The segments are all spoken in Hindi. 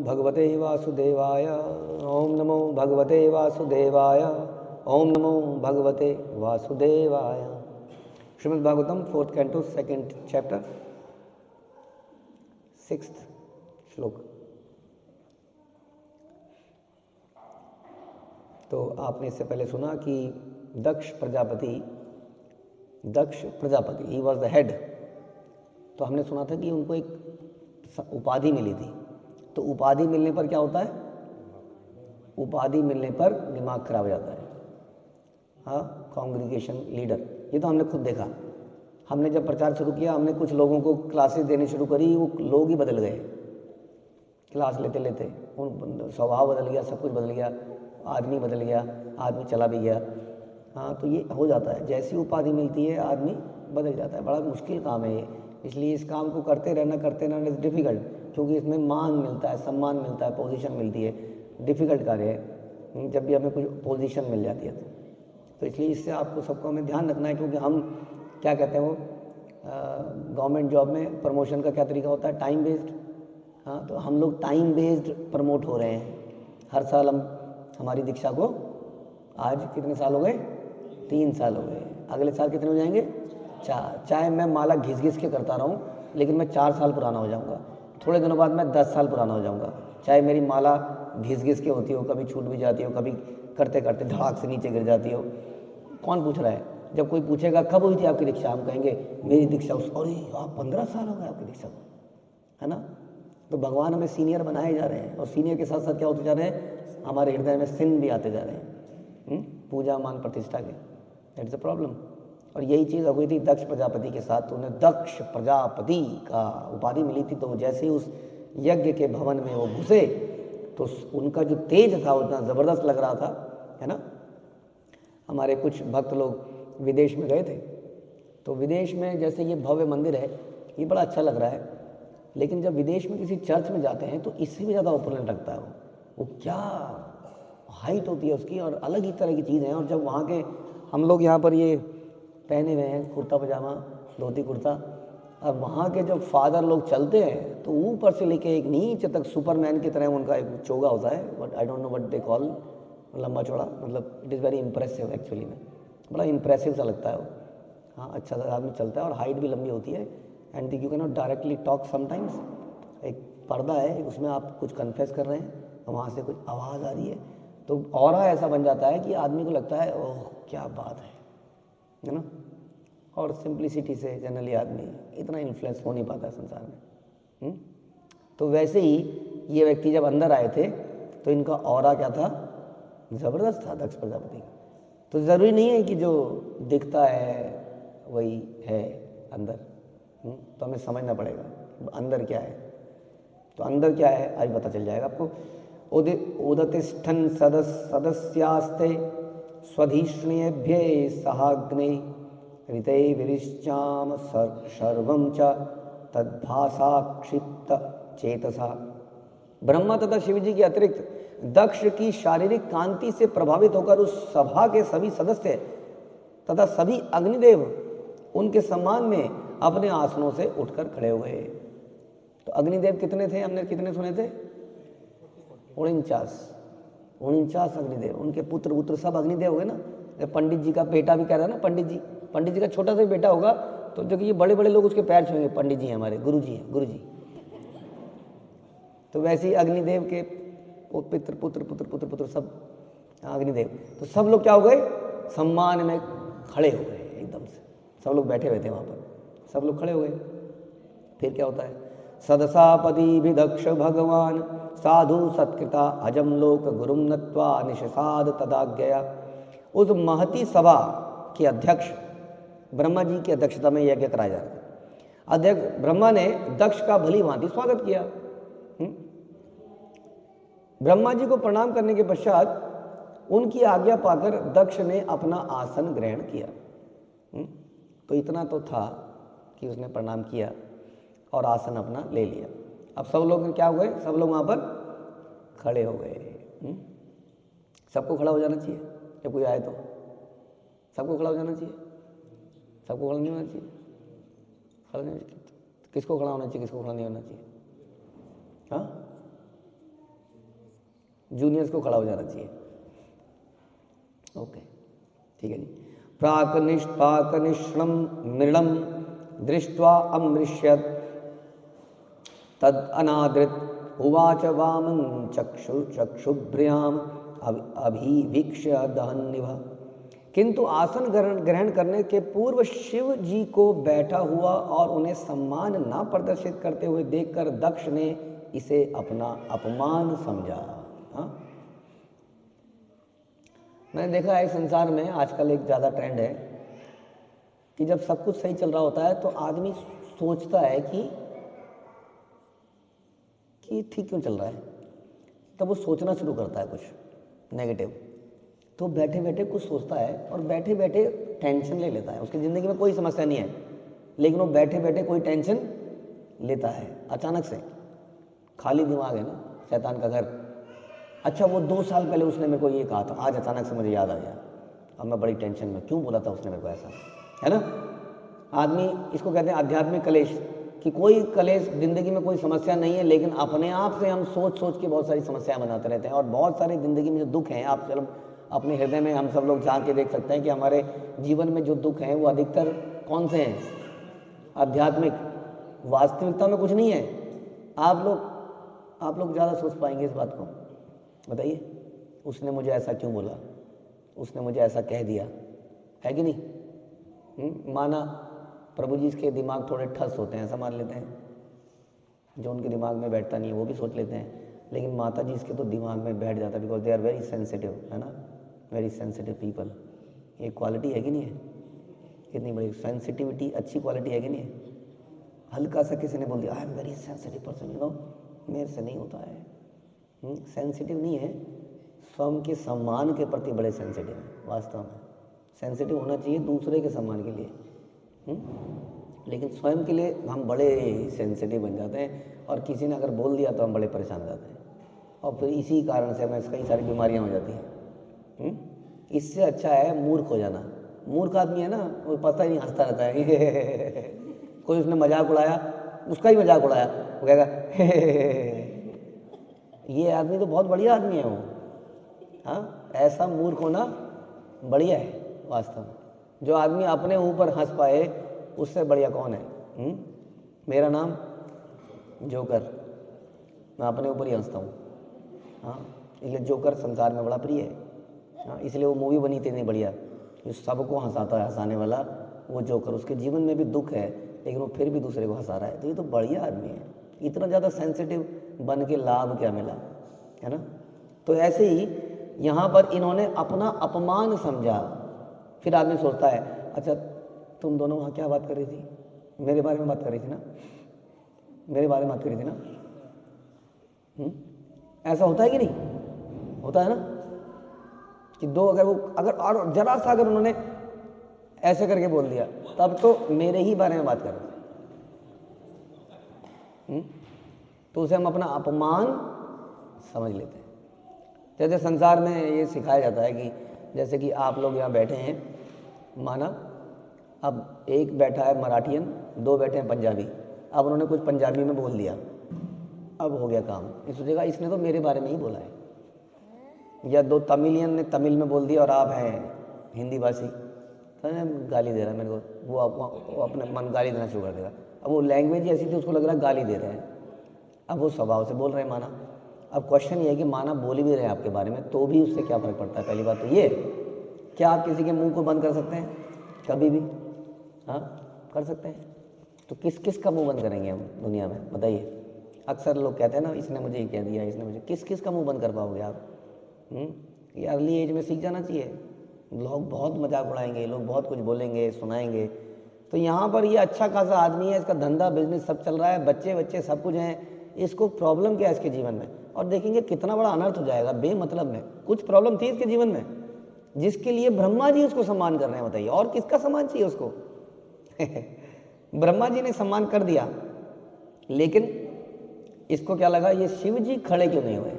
भगवते वासुदेवाय, ओम नमो भगवते वासुदेवाय, ओम नमो भगवते वासुदेवाय। Shrimad Bhagavatam 4th canto 2nd chapter 6th श्लोक। तो आपने इससे पहले सुना कि Daksha Prajapati he was the head. तो हमने सुना था कि उनको एक उपाधि मिली थी। तो उपाधि मिलने पर क्या होता है? उपाधि मिलने पर दिमाग खराब हो जाता है। हाँ, कांग्रीगेशन लीडर, ये तो हमने खुद देखा। हमने जब प्रचार शुरू किया, हमने कुछ लोगों को क्लासेस देनी शुरू करी, वो लोग ही बदल गए। क्लास लेते लेते उन स्वभाव बदल गया, सब कुछ बदल गया, आदमी बदल गया, आदमी चला भी गया। हाँ, तो ये हो जाता है, जैसी उपाधि मिलती है आदमी बदल जाता है। बड़ा मुश्किल काम है ये, इसलिए इस काम को करते रहना इज़ डिफ़िकल्ट, क्योंकि इसमें मान मिलता है, सम्मान मिलता है, पोजीशन मिलती है। डिफ़िकल्ट कार्य है जब भी हमें कुछ पोजीशन मिल जाती है तो इसलिए इससे आपको सबको हमें ध्यान रखना है। क्योंकि हम क्या कहते हैं, वो गवर्नमेंट जॉब में प्रमोशन का क्या तरीका होता है? Time based. हाँ, तो हम लोग टाइम बेस्ड प्रमोट हो रहे हैं। हर साल हमारी दीक्षा को आज कितने साल हो गए? 3 साल हो गए। अगले साल कितने हो जाएंगे? 4। चाहे मैं माला घिस घिस के करता रहूं, लेकिन मैं 4 साल पुराना हो जाऊंगा। थोड़े दिनों बाद मैं 10 साल पुराना हो जाऊंगा। चाहे मेरी माला घिस घिस के होती हो, कभी छूट भी जाती हो, कभी करते करते धड़ाक से नीचे गिर जाती हो। कौन पूछ रहा है? जब कोई पूछेगा कब हुई थी आपकी दीक्षा, हम कहेंगे मेरी दीक्षा अरे आप 15 साल हो गए आपकी दीक्षा को, है ना। तो भगवान हमें सीनियर बनाए जा रहे हैं, और सीनियर के साथ साथ क्या होते जा रहे हैं? हमारे हृदय में सिन भी आते जा रहे हैं, पूजा मान प्रतिष्ठा के। That is a problem. और यही चीज़ हुई थी दक्ष प्रजापति के साथ। तो उन्हें दक्ष प्रजापति का उपाधि मिली थी। तो जैसे ही उस यज्ञ के भवन में वो घुसे, तो उनका जो तेज था उतना ज़बरदस्त लग रहा था, है ना। हमारे कुछ भक्त लोग विदेश में गए थे, तो विदेश में जैसे ये भव्य मंदिर है, ये बड़ा अच्छा लग रहा है, लेकिन जब विदेश में किसी चर्च में जाते हैं तो इससे भी ज़्यादा ओपुलेंट लगता है। वो क्या हाइट होती है उसकी, और अलग ही तरह की चीज़ है। और जब वहाँ के हम लोग यहाँ पर ये पहने हुए हैं कुर्ता पजामा, धोती कुर्ता, अब वहाँ के जब फादर लोग चलते हैं तो ऊपर से लेके एक नीचे तक सुपरमैन की तरह उनका एक चोगा होता है, but I don't know what they call, लंबा चौड़ा, मतलब it is very impressive actually में। बड़ा इंप्रेसिव सा लगता है वो। हाँ, अच्छा सा आदमी चलता है, और हाइट भी लंबी होती है। And you can not directly talk sometimes. एक पर्दा है, उसमें आप कुछ कन्फेस कर रहे हैं, वहाँ से कुछ आवाज़ आ रही है, तो ऑरा ऐसा बन जाता है कि आदमी को लगता है ओह क्या बात है ना। और सिंप्लिसिटी से जनरली आदमी इतना इन्फ्लुएंस हो नहीं पाता है संसार में। तो वैसे ही ये व्यक्ति जब अंदर आए थे तो इनका ऑरा क्या था? ज़बरदस्त था दक्ष प्रजापति का। तो ज़रूरी नहीं है कि जो दिखता है वही है अंदर। तो हमें समझना पड़ेगा अंदर क्या है। तो अंदर क्या है आज पता चल जाएगा आपको। उदतिष्ठन् सदस्यास्ते स्वधिष्ण्येभ्ये सहाग्ने ऋते विरिश्चाम सर्वं च तद्भासाक्षिप्त चेतसा। ब्रह्मा तथा शिव जी के अतिरिक्त दक्ष की शारीरिक कांति से प्रभावित होकर उस सभा के सभी सदस्य तथा सभी अग्निदेव उनके सम्मान में अपने आसनों से उठकर खड़े हुए। तो अग्निदेव कितने थे? हमने कितने सुने थे? 49 अग्निदेव, उनके पुत्र सब अग्निदेव हुए ना। पंडित जी का बेटा भी कह रहा है ना, पंडित जी का छोटा सा बेटा होगा, तो जो कि ये बड़े बड़े लोग उसके पैर छुएंगे, पंडित जी हमारे गुरु जी। तो वैसे ही अग्निदेव के पुत्र सब अग्निदेव, तो सब लोग क्या हो गए? सम्मान में खड़े हो गए एकदम से। सब लोग बैठे हुए थे वहाँ पर, सब लोग खड़े हो गए। फिर क्या होता है? सदसापदी विदक्ष भगवान साधु सत्कृता अजम लोक गुरुम नत्वा निषसाद तदाज्ञया। उस महती सभा के अध्यक्ष ब्रह्मा जी की अध्यक्षता में यज्ञ कराया जा रहा था। अध्यक्ष ब्रह्मा ने दक्ष का भली भांति स्वागत किया। ब्रह्मा जी को प्रणाम करने के पश्चात उनकी आज्ञा पाकर दक्ष ने अपना आसन ग्रहण किया। तो इतना तो था कि उसने प्रणाम किया और आसन अपना ले लिया। अब सब लोग क्या हो गए? सब लोग वहाँ पर खड़े हो गए। सबको खड़ा हो जाना चाहिए जब कोई आए तो। सबको खड़ा हो जाना चाहिए, सबको खड़ा नहीं होना चाहिए। खड़ा नहीं, किसको खड़ा होना चाहिए, किसको खड़ा नहीं होना चाहिए? हाँ, जूनियर्स को खड़ा हो जाना चाहिए। ओके, ठीक है जी। प्राक निष्पाक निश्रम मृणम दृष्ट्वा अमृष्यत तद अनादृत उवाच वामं चक्षुभ्र्याम अभिवीक्ष्य दहन्निभ। किंतु आसन ग्रहण करने के पूर्व शिव जी को बैठा हुआ और उन्हें सम्मान न प्रदर्शित करते हुए देखकर दक्ष ने इसे अपना अपमान समझा। हाँ, मैंने देखा है संसार में आजकल एक ज़्यादा ट्रेंड है कि जब सब कुछ सही चल रहा होता है तो आदमी सोचता है कि ठीक क्यों चल रहा है, तब वो सोचना शुरू करता है कुछ नेगेटिव। तो बैठे बैठे कुछ सोचता है और बैठे बैठे टेंशन ले लेता है। उसकी ज़िंदगी में कोई समस्या नहीं है, लेकिन वो बैठे बैठे कोई टेंशन लेता है अचानक से। खाली दिमाग है ना, शैतान का घर। अच्छा, वो 2 साल पहले उसने मेरे को ये कहा था, आज अचानक से मुझे याद आ गया, अब मैं बड़ी टेंशन में, क्यों बोला था उसने मेरे को ऐसा, है ना। आदमी इसको कहते हैं आध्यात्मिक कलेश, कि कोई कलेश ज़िंदगी में कोई समस्या नहीं है, लेकिन अपने आप से हम सोच सोच के बहुत सारी समस्याएं बनाते रहते हैं। और बहुत सारी ज़िंदगी में जो दुख हैं, आप चलो अपने हृदय में हम सब लोग झांक के देख सकते हैं कि हमारे जीवन में जो दुख हैं वो अधिकतर कौन से हैं, आध्यात्मिक। वास्तविकता में कुछ नहीं है। आप लोग ज़्यादा सोच पाएंगे इस बात को। बताइए, उसने मुझे ऐसा क्यों बोला, उसने मुझे ऐसा कह दिया, है कि नहीं। माना प्रभु जी के दिमाग थोड़े ठस होते हैं, ऐसा मान लेते हैं, जो उनके दिमाग में बैठता नहीं है वो भी सोच लेते हैं, लेकिन माता जी इसके तो दिमाग में बैठ जाता है, because they are very sensitive, है ना, वेरी सेंसिटिव पीपल। ये क्वालिटी है कि नहीं है, इतनी बड़ी सेंसिटिविटी अच्छी क्वालिटी है कि नहीं है। हल्का सा किसी ने बोल दिया I am very sensitive person, you know, मेरे से नहीं होता है। सेंसिटिव नहीं है, स्वयं के सम्मान के प्रति बड़े सेंसिटिव हैं। वास्तव में सेंसिटिव होना चाहिए दूसरे के सम्मान के लिए, लेकिन स्वयं के लिए हम बड़े सेंसिटिव बन जाते हैं, और किसी ने अगर बोल दिया तो हम बड़े परेशान हो जाते हैं, और फिर इसी कारण से हमें कई सारी बीमारियां हो जाती हैं। इससे अच्छा है मूर्ख हो जाना। मूर्ख आदमी है ना, वो पता ही नहीं, हंसता रहता है कोई उसने मजाक उड़ाया, उसका ही मजाक उड़ाया, वो कहेगा ये आदमी तो बहुत बढ़िया आदमी है वो। हाँ, ऐसा मूर्ख होना बढ़िया है वास्तव में। जो आदमी अपने ऊपर हंस पाए उससे बढ़िया कौन है। मेरा नाम जोकर, मैं अपने ऊपर ही हंसता हूँ। हाँ, इसलिए जोकर संसार में बड़ा प्रिय है। हाँ, इसलिए वो मूवी बनी थी इतनी बढ़िया, जो सबको हंसाता है, हंसाने वाला वो जोकर। उसके जीवन में भी दुख है, लेकिन वो फिर भी दूसरे को हंसा रहा है। तो ये तो बढ़िया आदमी है। इतना ज़्यादा सेंसिटिव बन के लाभ क्या मिला, है ना। तो ऐसे ही यहाँ पर इन्होंने अपना अपमान समझा। फिर आदमी सोचता है, अच्छा तुम दोनों वहाँ क्या बात कर रही थी, मेरे बारे में बात कर रही थी ना, मेरे बारे में बात कर रही थी ना। ऐसा होता है कि नहीं होता है ना, कि दो अगर और जरा सा अगर उन्होंने ऐसे करके बोल दिया, तब तो मेरे ही बारे में बात कर रहे थे। तो उसे हम अपना अपमान समझ लेते हैं। जैसे संसार में ये सिखाया जाता है कि जैसे कि आप लोग यहाँ बैठे हैं, माना अब एक बैठा है मराठियन, 2 बैठे हैं पंजाबी। अब उन्होंने कुछ पंजाबी में बोल दिया, अब हो गया काम। इस सोचेगा इसने तो मेरे बारे में ही बोला है। या 2 तमिलियन ने तमिल में बोल दिया और आप हैं हिंदी भाषी, तो गाली दे रहा है मेरे को, वो अपने मन गाली देना शुरू कर देगा। अब वो लैंग्वेज ऐसी थी, उसको लग रहा है गाली दे रहे हैं, अब वो स्वभाव से बोल रहे हैं माना। अब क्वेश्चन ये है कि माना बोल भी रहे हैं आपके बारे में, तो भी उससे क्या फ़र्क पड़ता है। पहली बात तो ये, क्या आप किसी के मुंह को बंद कर सकते हैं कभी भी? हाँ, कर सकते हैं। तो किस किस का मुंह बंद करेंगे हम दुनिया में, बताइए। अक्सर लोग कहते हैं ना, इसने मुझे ये कह दिया, इसने मुझे, किस किस का मुंह बंद कर पाओगे आप? ये अर्ली एज में सीख जाना चाहिए। लोग बहुत मजाक उड़ाएंगे, लोग बहुत कुछ बोलेंगे, सुनाएंगे। तो यहाँ पर ये अच्छा खासा आदमी है, इसका धंधा बिजनेस सब चल रहा है, बच्चे बच्चे सब कुछ हैं, इसको प्रॉब्लम क्या है इसके जीवन में, और देखेंगे कितना बड़ा अनर्थ हो जाएगा बेमतलब में। कुछ प्रॉब्लम थी इसके जीवन में जिसके लिए ब्रह्मा जी उसको सम्मान कर रहे हैं, बताइए। और किसका सम्मान चाहिए उसको? ब्रह्मा जी ने सम्मान कर दिया, लेकिन इसको क्या लगा, ये शिव जी खड़े क्यों नहीं हुए,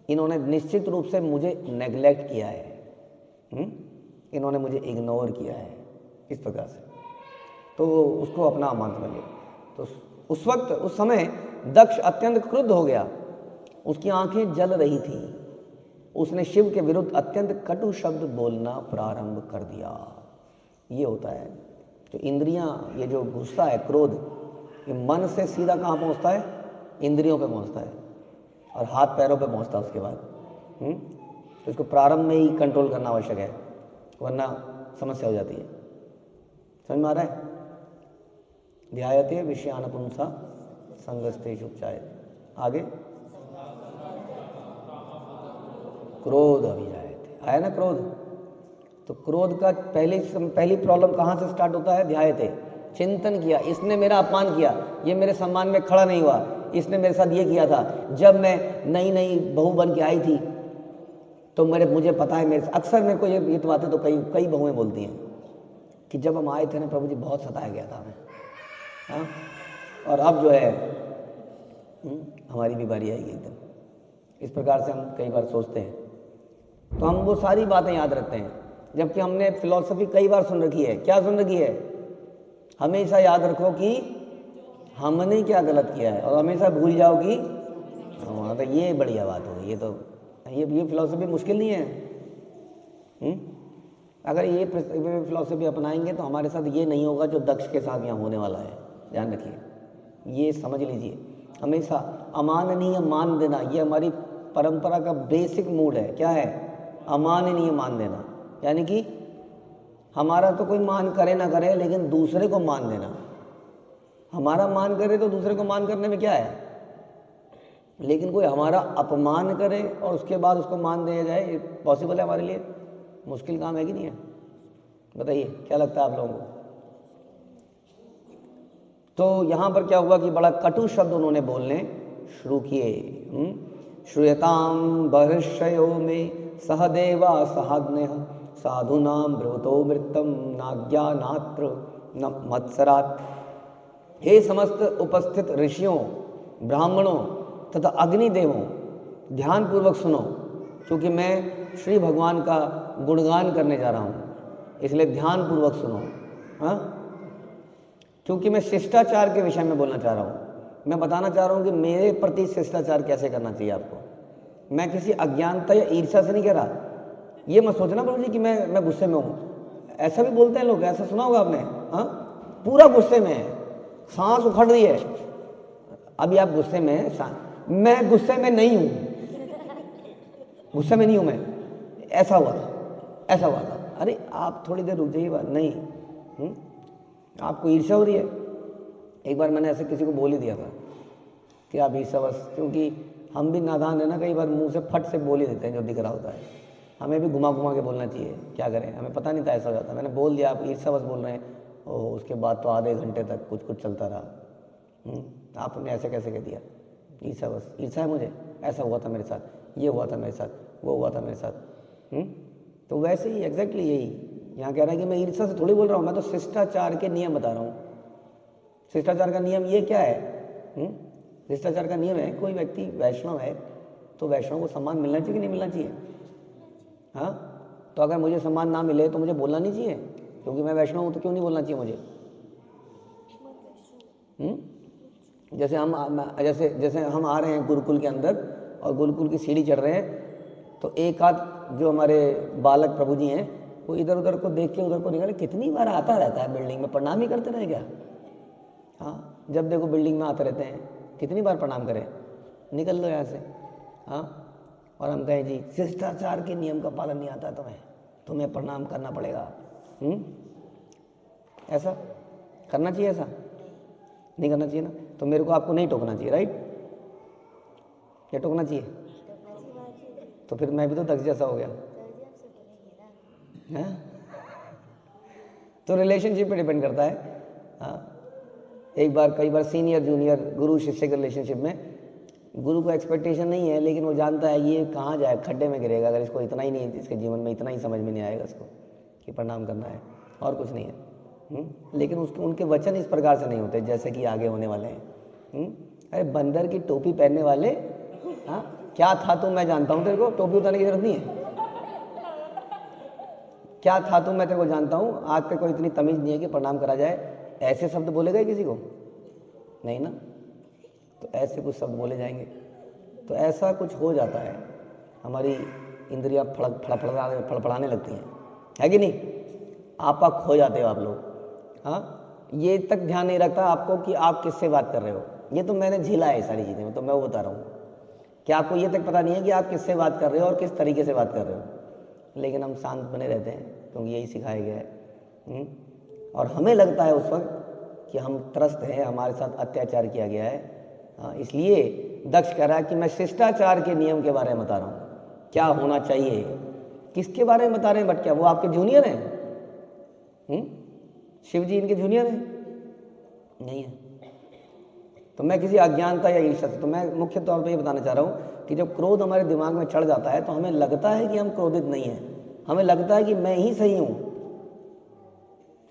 इन्होंने निश्चित रूप से मुझे नेग्लेक्ट किया है, इन्होंने मुझे इग्नोर किया है, इस प्रकार से। तो उसको अपना अपमान समझ लिया। तो उस वक्त, उस समय दक्ष अत्यंत क्रुद्ध हो गया उसकी आंखें जल रही थी। उसने शिव के विरुद्ध अत्यंत कटु शब्द बोलना प्रारंभ कर दिया। ये होता है तो इंद्रियां, ये जो गुस्सा है, क्रोध, ये मन से सीधा कहाँ पहुँचता है? इंद्रियों पे पहुँचता है और हाथ पैरों पे पहुँचता है उसके बाद। तो इसको प्रारंभ में ही कंट्रोल करना आवश्यक है, वरना समस्या हो जाती है। समझ में आ रहा है? ध्यायते विषयानुपुंसा संगस्तेषु उपजायते। आगे क्रोध अभिजायते, आया ना क्रोध। तो क्रोध का पहली प्रॉब्लम कहाँ से स्टार्ट होता है? ध्यायते, चिंतन किया, इसने मेरा अपमान किया, ये मेरे सम्मान में खड़ा नहीं हुआ, इसने मेरे साथ ये किया था। जब मैं नई नई बहू बन के आई थी तो मुझे पता है, मेरे अक्सर मेरे को ये तो बातें तो कई बहुएं बोलती हैं कि जब हम आए थे ना प्रभु जी, बहुत सताया गया था हमें। हाँ, और अब जो है हमारी भी बारी आएगी एकदम। इस प्रकार से हम कई बार सोचते हैं, तो हम वो सारी बातें याद रखते हैं, जबकि हमने फिलॉसफी कई बार सुन रखी है। क्या सुन रखी है? हमेशा याद रखो कि हमने क्या गलत किया है, और हमेशा भूल जाओ कि हाँ, तो ये बढ़िया बात होगी। ये तो ये फिलॉसफी मुश्किल नहीं है। अगर ये फिलॉसफी अपनाएंगे तो हमारे साथ ये नहीं होगा जो दक्ष के साथ यहाँ होने वाला है। ध्यान रखिए, ये समझ लीजिए। हमेशा अमाननीय मान देना, ये हमारी परंपरा का बेसिक मूड है। क्या है? अमाननीय मान देना, यानी कि हमारा तो कोई मान करे ना करे, लेकिन दूसरे को मान देना। हमारा मान करे तो दूसरे को मान करने में क्या है, लेकिन कोई हमारा अपमान करे और उसके बाद उसको मान दिया जाए, ये पॉसिबल है हमारे लिए? मुश्किल काम है कि नहीं है? बताइए, क्या लगता है आप लोगों को? तो यहाँ पर क्या हुआ कि बड़ा कटु शब्द उन्होंने बोलने शुरू किए। श्रूयताम बर्हिषयो में सहदेवा सहाग्न्यः साधुनाम ब्रवतो मृतम नाज्ञानात्र न मत्सरात्। हे समस्त उपस्थित ऋषियों, ब्राह्मणों तथा अग्निदेवों, ध्यान पूर्वक सुनो, क्योंकि मैं श्री भगवान का गुणगान करने जा रहा हूँ, इसलिए ध्यान पूर्वक सुनो। हाँ, क्योंकि मैं शिष्टाचार के विषय में बोलना चाह रहा हूँ। मैं बताना चाह रहा हूँ कि मेरे प्रति शिष्टाचार कैसे करना चाहिए आपको। मैं किसी अज्ञानता या ईर्ष्या से नहीं कह रहा। ये मत सोचना प्रभु जी कि मैं गुस्से में हूँ। ऐसा भी बोलते हैं लोग, ऐसा सुना होगा आपने। हाँ, पूरा गुस्से में है, सांस उखड़ रही है। अभी आप गुस्से में हैं, मैं गुस्से में नहीं हूँ, गुस्से में नहीं हूँ मैं, ऐसा हुआ था, ऐसा हुआ था। अरे आप थोड़ी देर रुक जाइए, बात नहीं। आपको ईर्ष्या हो रही है। एक बार मैंने ऐसे किसी को बोल ही दिया था कि आप ईर्ष्यावश, क्योंकि हम भी नादान है ना, कई बार मुंह से फट से बोल ही देते हैं जो दिख रहा होता है। हमें भी घुमा घुमा के बोलना चाहिए, क्या करें, हमें पता नहीं था ऐसा हो जाता। मैंने बोल दिया, आप ईर्ष्यावश बोल रहे हैं। ओह, उसके बाद तो आधे घंटे तक कुछ चलता रहा। आपने ऐसे कैसे कह दिया? ईर्ष्यावश, ईर्ष्या है मुझे, ऐसा हुआ था मेरे साथ, ये हुआ था मेरे साथ, वो हुआ था मेरे साथ। तो वैसे ही एग्जैक्टली यही यहाँ कह रहा है कि मैं ईर्ष्या से थोड़ी बोल रहा हूँ, मैं तो शिष्टाचार के नियम बता रहा हूँ। शिष्टाचार का नियम ये क्या है? शिष्टाचार का नियम है, कोई व्यक्ति वैष्णव है तो वैष्णव को सम्मान मिलना चाहिए कि नहीं मिलना चाहिए? हाँ, तो अगर मुझे सम्मान ना मिले तो मुझे बोलना नहीं चाहिए, क्योंकि मैं वैष्णव हूँ तो क्यों नहीं बोलना चाहिए मुझे? जैसे हम आ रहे हैं गुरुकुल के अंदर और गुरुकुल की सीढ़ी चढ़ रहे हैं, तो एक आध जो हमारे बालक प्रभु जी हैं वो इधर उधर को देख के उधर को निकाले, कितनी बार आता रहता है बिल्डिंग में, प्रणाम ही करते रहे क्या? हाँ, जब देखो बिल्डिंग में आते रहते हैं, कितनी बार प्रणाम करें? निकल लो यहाँ से। हाँ, और हम कहें जी शिष्टाचार के नियम का पालन नहीं आता तुम्हें प्रणाम करना पड़ेगा। ऐसा करना चाहिए? ऐसा नहीं करना चाहिए ना। तो मेरे को आपको नहीं टोकना चाहिए, राइट? क्या टोकना चाहिए? तो फिर मैं भी तो दक्ष जैसा हो गया है। तो रिलेशनशिप पे डिपेंड करता है। हाँ, कई बार सीनियर जूनियर गुरु शिष्य के रिलेशनशिप में गुरु को एक्सपेक्टेशन नहीं है, लेकिन वो जानता है ये कहाँ जाए, खड्डे में गिरेगा अगर इसको इतना ही नहीं, इसके जीवन में इतना ही समझ में नहीं आएगा इसको कि प्रणाम करना है, और कुछ नहीं है। लेकिन उनके वचन इस प्रकार से नहीं होते जैसे कि आगे होने वाले हैं। अरे बंदर की टोपी पहनने वाले, हाँ क्या था तू, मैं जानता हूँ तेरे को, टोपी उतारने की जरूरत नहीं है। क्या था तू, मैं तेरे को जानता हूँ, आज तेरे को इतनी तमीज नहीं है कि प्रणाम करा जाए। ऐसे शब्द बोलेगा किसी को? नहीं ना। तो ऐसे कुछ शब्द बोले जाएंगे तो ऐसा कुछ हो जाता है, हमारी इंद्रियां फड़फड़ाने लगती हैं, है कि नहीं? आपा खो जाते हो आप लोग। हाँ, ये तक ध्यान नहीं रखता आपको कि आप किससे बात कर रहे हो। ये तो मैंने झेला है सारी चीज़ें, तो मैं वो बता रहा हूँ कि आपको ये तक पता नहीं है कि आप किससे बात कर रहे हो और किस तरीके से बात कर रहे हो। लेकिन हम शांत बने रहते हैं क्योंकि यही सिखाया गया है। और हमें लगता है उस वक्त कि हम त्रस्त हैं, हमारे साथ अत्याचार किया गया है। हाँ, इसलिए दक्ष कह रहा है कि मैं शिष्टाचार के नियम के बारे में बता रहा हूँ, क्या होना चाहिए। किसके बारे में बता रहे हैं? बट क्या वो आपके जूनियर हैं? शिव जी इनके जूनियर हैं? नहीं है। तो मैं किसी अज्ञानता या ईर्ष्या से, तो मैं मुख्य तौर पे ये बताना चाह रहा हूँ कि जब क्रोध हमारे दिमाग में चढ़ जाता है तो हमें लगता है कि हम क्रोधित नहीं हैं, हमें लगता है कि मैं ही सही हूँ।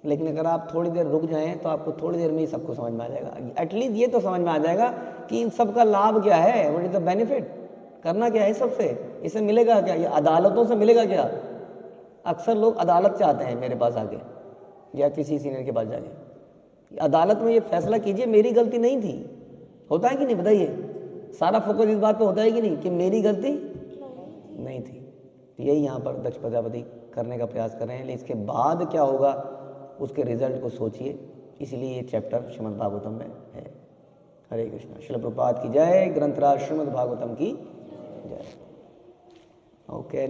लेकिन अगर आप थोड़ी देर रुक जाएं तो आपको थोड़ी देर में ही सबको समझ में आ जाएगा। एटलीस्ट ये तो समझ में आ जाएगा कि इन सब का लाभ क्या है, व्हाट इज द बेनिफिट, करना क्या है सबसे, इससे मिलेगा क्या, ये अदालतों से मिलेगा क्या। अक्सर लोग अदालत चाहते हैं मेरे पास आके या किसी सीनियर के पास जाके, अदालत में ये फैसला कीजिए मेरी गलती नहीं थी। होता है कि नहीं बताइए? सारा फोकस इस बात पे होता है कि नहीं कि मेरी गलती नहीं थी। तो यही यहाँ पर दक्ष प्रजापति करने का प्रयास कर रहे हैं। लेकिन इसके बाद क्या होगा उसके रिजल्ट को सोचिए, इसलिए ये चैप्टर श्रीमद् भागवतम में है। हरे कृष्णा। श्रील प्रभुपाद की जय। ग्रंथराज श्रीमद् भागवतम की जय। ओके।